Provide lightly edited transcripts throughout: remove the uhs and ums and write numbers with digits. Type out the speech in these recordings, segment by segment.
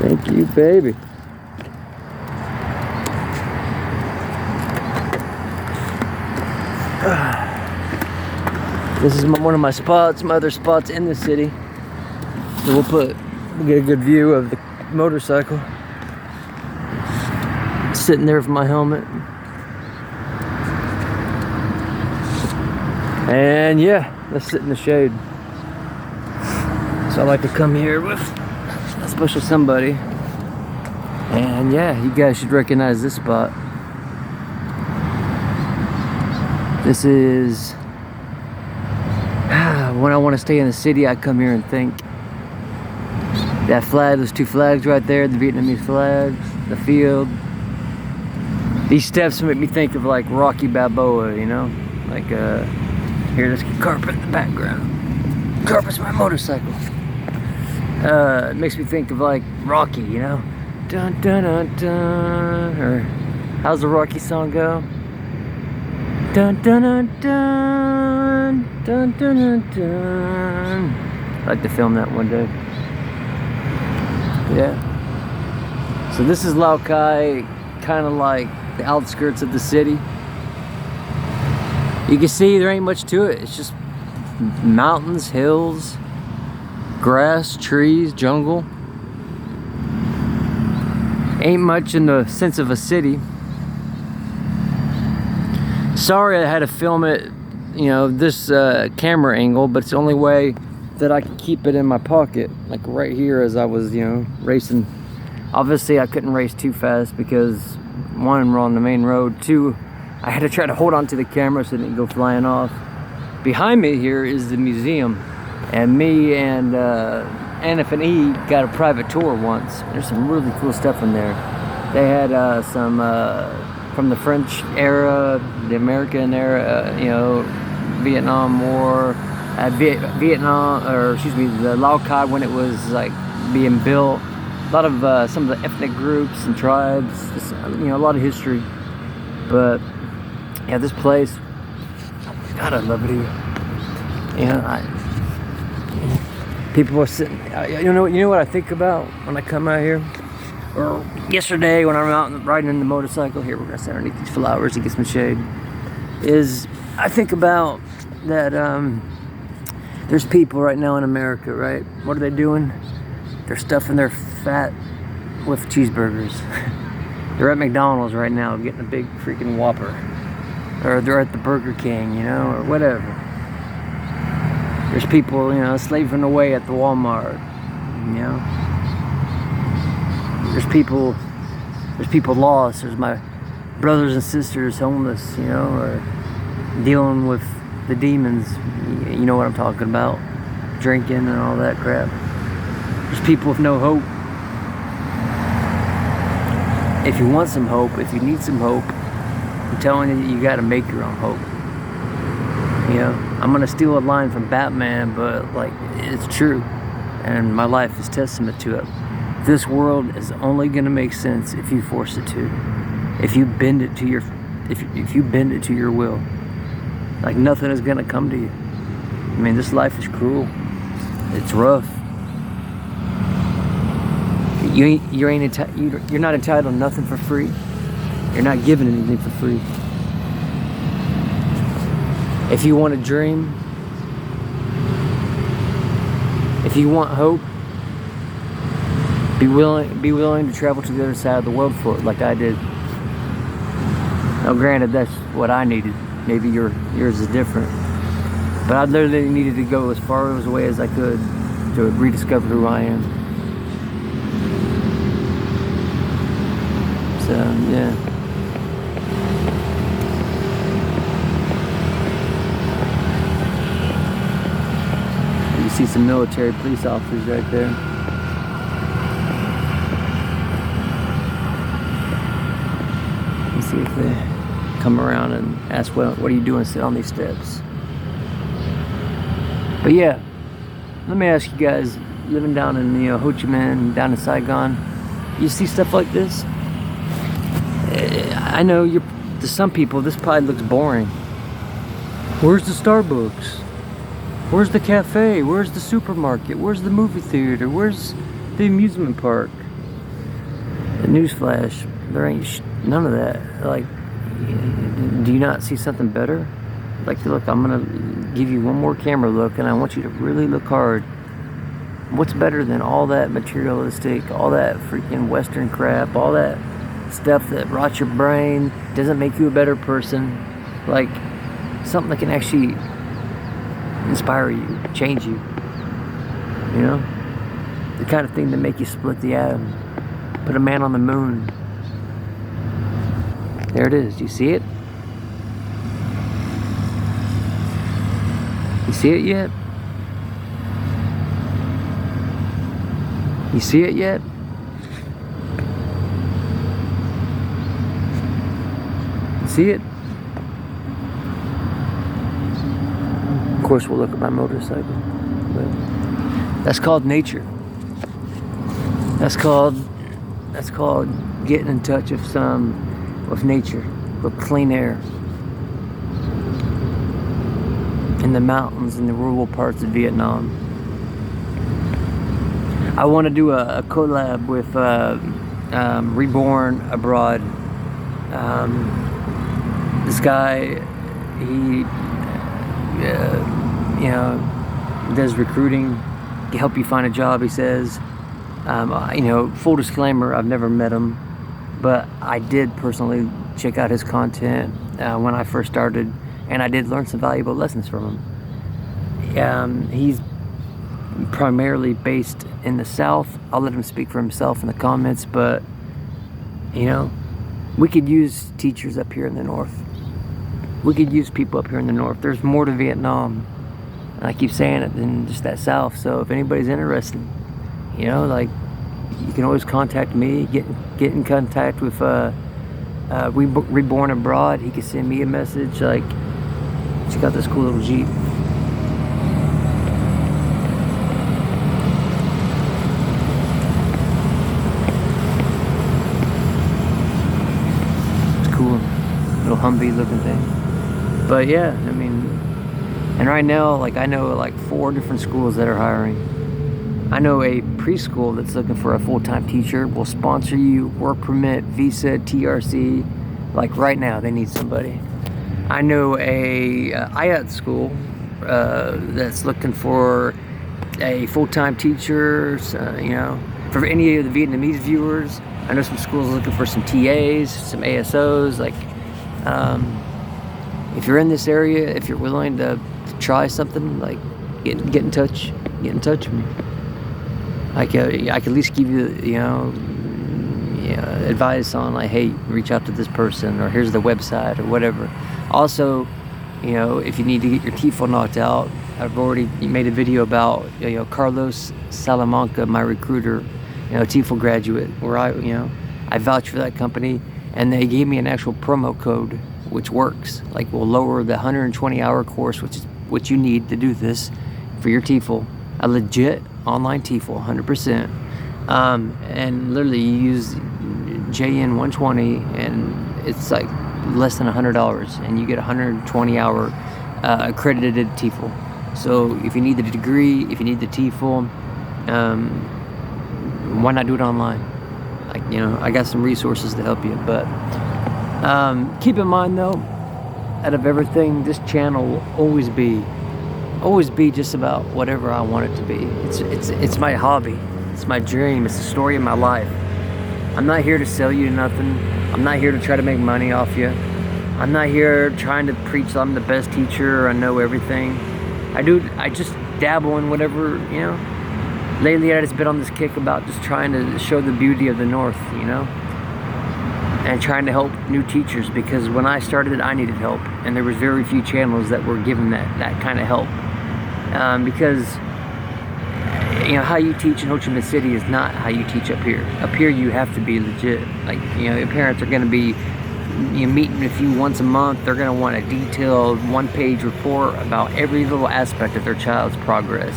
Thank you, baby. This is one of my spots, my other spots in the city. So we'll get a good view of the motorcycle. Sitting there with my helmet. And yeah, let's sit in the shade. So I like to come here with a special somebody. And yeah, you guys should recognize this spot. This is when I want to stay in the city, I come here and think. That flag, those two flags right there, the Vietnamese flags, the field. These steps make me think of like Rocky Balboa, you know? Like, here, let's get carpet in the background. Carpet's my motorcycle. It makes me think of like Rocky, you know? Dun dun dun dun. Or, how's the Rocky song go? Dun dun dun dun. Dun dun dun dun. I'd like to film that one day. Yeah. So this is Lao Cai, kind of like the outskirts of the city. You can see there ain't much to it. It's just mountains, hills, grass, trees, jungle. Ain't much in the sense of a city. Sorry I had to film it, you know, this camera angle, but it's the only way that I could keep it in my pocket, like right here as I was, you know, racing. Obviously I couldn't race too fast because one, we're on the main road, two, I had to try to hold on to the camera so it didn't go flying off. Behind me here is the museum, and me and Anna and E got a private tour once. There's some really cool stuff in there. They had some from the French era, the American era, you know, Vietnam War, Vietnam, or excuse me, the Lao Cai when it was like being built. A lot of some of the ethnic groups and tribes, just, you know, a lot of history. But yeah, this place, God, I love it here. You know, people are sitting. You know what I think about when I come out here. Or yesterday when I'm out riding in the motorcycle. Here, we're gonna sit underneath these flowers to get some shade. Is I think about that. There's people right now in America, right? What are they doing? They're stuffing their fat with cheeseburgers. They're at McDonald's right now getting a big freaking Whopper. Or they're at the Burger King, you know, or whatever. There's people, you know, slaving away at the Walmart, you know. There's people lost. There's my brothers and sisters homeless, you know, or dealing with the demons. You know what I'm talking about. Drinking and all that crap. There's people with no hope. If you want some hope, if you need some hope, I'm telling you, you gotta make your own hope. You know, I'm gonna steal a line from Batman, but like, it's true. And my life is testament to it. This world is only gonna make sense if you force it to. If you bend it to your, if you bend it to your will. Like nothing is gonna come to you. I mean, this life is cruel. It's rough. You're not entitled to nothing for free. You're not given anything for free. If you want a dream, if you want hope, be willing to travel to the other side of the world for it, like I did. Now, granted, that's what I needed. Maybe yours is different. But I literally needed to go as far away as I could to rediscover who I am. So, yeah. You see some military police officers right there. Let's see if they come around and ask, what are you doing sitting on these steps? But yeah, let me ask you guys, living down in Ho Chi Minh, down in Saigon, you see stuff like this? I know to some people this probably looks boring. Where's the Starbucks? Where's the cafe? Where's the supermarket? Where's the movie theater? Where's the amusement park? Newsflash, there ain't none of that. Like, do you not see something better? Like, look, I'm gonna give you one more camera look, and I want you to really look hard. What's better than all that materialistic, all that freaking Western crap, all that stuff that rots your brain, doesn't make you a better person? Like, something that can actually inspire you, change you, you know? The kind of thing that make you split the atom, put a man on the moon. There it is. Do you see it? You see it yet? You see it yet? You see it? Of course, we'll look at my motorcycle. But that's called nature. That's called getting in touch with nature, with clean air. In the mountains, in the rural parts of Vietnam. I want to do a collab with Reborn Abroad. This guy, he does recruiting, can help you find a job, he says. Full disclaimer, I've never met him, but I did personally check out his content when I first started, and I did learn some valuable lessons from him. He's primarily based in the South. I'll let him speak for himself in the comments, but we could use teachers up here in the North. We could use people up here in the North. There's more to Vietnam, and I keep saying it, than just that South. So if anybody's interested, like, you can always contact me, get in contact with Reborn Abroad. He can send me a message, like, check out this cool little Jeep. It's cool, little Humvee looking thing. But yeah, I mean, and right now, like, I know like 4 different schools that are hiring. I know a preschool that's looking for a full-time teacher, will sponsor you, work permit, visa, TRC. Like right now, they need somebody. I know a IAT school that's looking for a full-time teacher. For any of the Vietnamese viewers, I know some schools looking for some TAs, some ASOs. Like, if you're in this area, if you're willing to try something, like, get in touch. Get in touch with me. I could at least give you, advice on, like, hey, reach out to this person, or here's the website, or whatever. Also, if you need to get your TEFL knocked out, I've already made a video about, Carlos Salamanca, my recruiter, TEFL graduate, where I vouch for that company, and they gave me an actual promo code, which works. Like, we'll lower the 120-hour course, which is what you need to do this for your TEFL, a legit online TEFL, 100%. And literally you use JN120, and it's like less than $100, and you get 120-hour accredited TEFL. So if you need the degree, if you need the TEFL, why not do it online? Like, I got some resources to help you. But keep in mind, though, out of everything, this channel will always be just about whatever I want it to be. It's my hobby. It's my dream. It's the story of my life. I'm not here to sell you nothing. I'm not here to try to make money off you. I'm not here trying to preach I'm the best teacher or I know everything. I just dabble in whatever, Lately I just been on this kick about just trying to show the beauty of the North, and trying to help new teachers, because when I started, I needed help, and there was very few channels that were giving that kind of help. Because how you teach in Ho Chi Minh City is not how you teach up here. Up here, you have to be legit. Like, your parents are going to be meeting with you once a month. They're going to want a detailed 1-page report about every little aspect of their child's progress.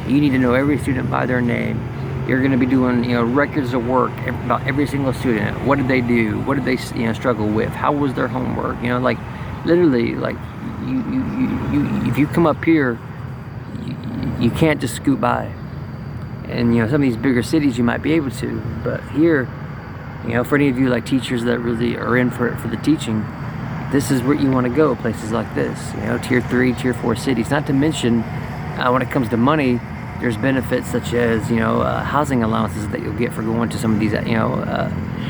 You need to know every student by their name. You're going to be doing, records of work about every single student. What did they do? What did they, struggle with? How was their homework? Like, literally, like, if you come up here, you can't just scoot by. And some of these bigger cities you might be able to, but here You know, for any of you like teachers that really are in for the teaching, this is where you want to go, places like this, you know, tier 3, tier 4 cities. Not to mention, when it comes to money, there's benefits such as, you know, housing allowances that you'll get for going to some of these, you know,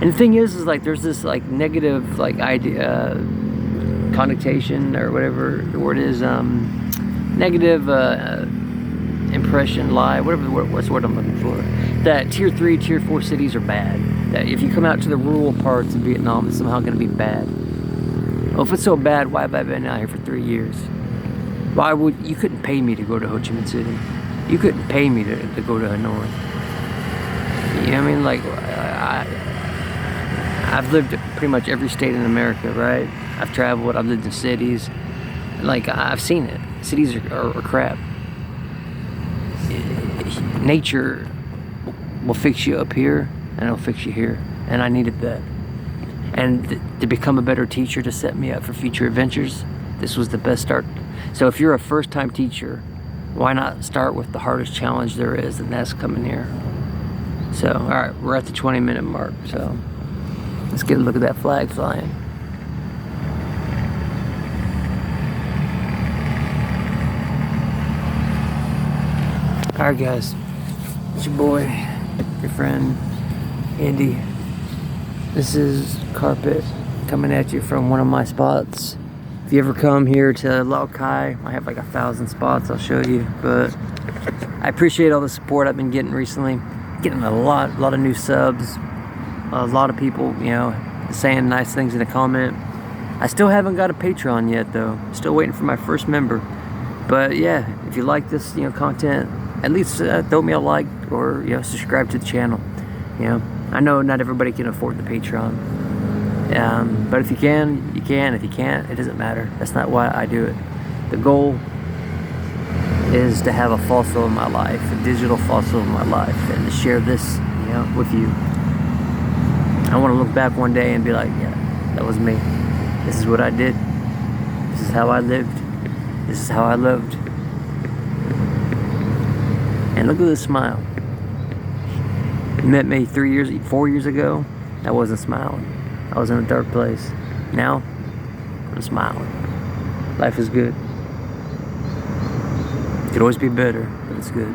and the thing is like there's this like negative like idea, connotation or whatever the word is, negative impression, lie, what's the word I'm looking for, that tier 3, tier 4 cities are bad. That if you come out to the rural parts of Vietnam, it's somehow going to be bad. Well, if it's so bad, why have I been out here for 3 years? Why would you couldn't pay me to go to Ho Chi Minh City? You couldn't pay me to go to Hanoi. You know what I mean? Like, I've lived pretty much every state in America, right? I've traveled, I've lived in cities. Like, I've seen it. Cities are crap. Nature will fix you up here, and it'll fix you here. And I needed that. And to become a better teacher, to set me up for future adventures, this was the best start. So if you're a first-time teacher, why not start with the hardest challenge there is, and that's coming here. So, all right, we're at the 20-minute mark, so let's get a look at that flag flying. All right, guys, it's your boy, your friend, Andy. This is Carpet coming at you from one of my spots. If you ever come here to Lao Cai, I have like 1,000 spots I'll show you, but I appreciate all the support I've been getting recently. Getting a lot of new subs, a lot of people, you know, saying nice things in the comment. I still haven't got a Patreon yet though. Still waiting for my first member. But yeah, if you like this, you know, content, at least throw me a like or, you know, subscribe to the channel. You know, I know not everybody can afford the Patreon. But if you can, you can. If you can't, it doesn't matter. That's not why I do it. The goal is to have a fossil in my life, a digital fossil in my life, and to share this, you know, with you. I want to look back one day and be like, yeah, that was me. This is what I did. This is how I lived. This is how I loved. And look at this smile. You met me 4 years ago. I wasn't smiling. I was in a dark place. Now, I'm smiling. Life is good. Could always be better, but it's good.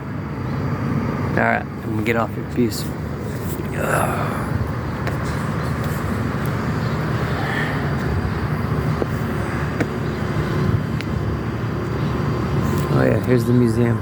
Alright, I'm gonna get off here. Peace. Oh yeah, here's the museum.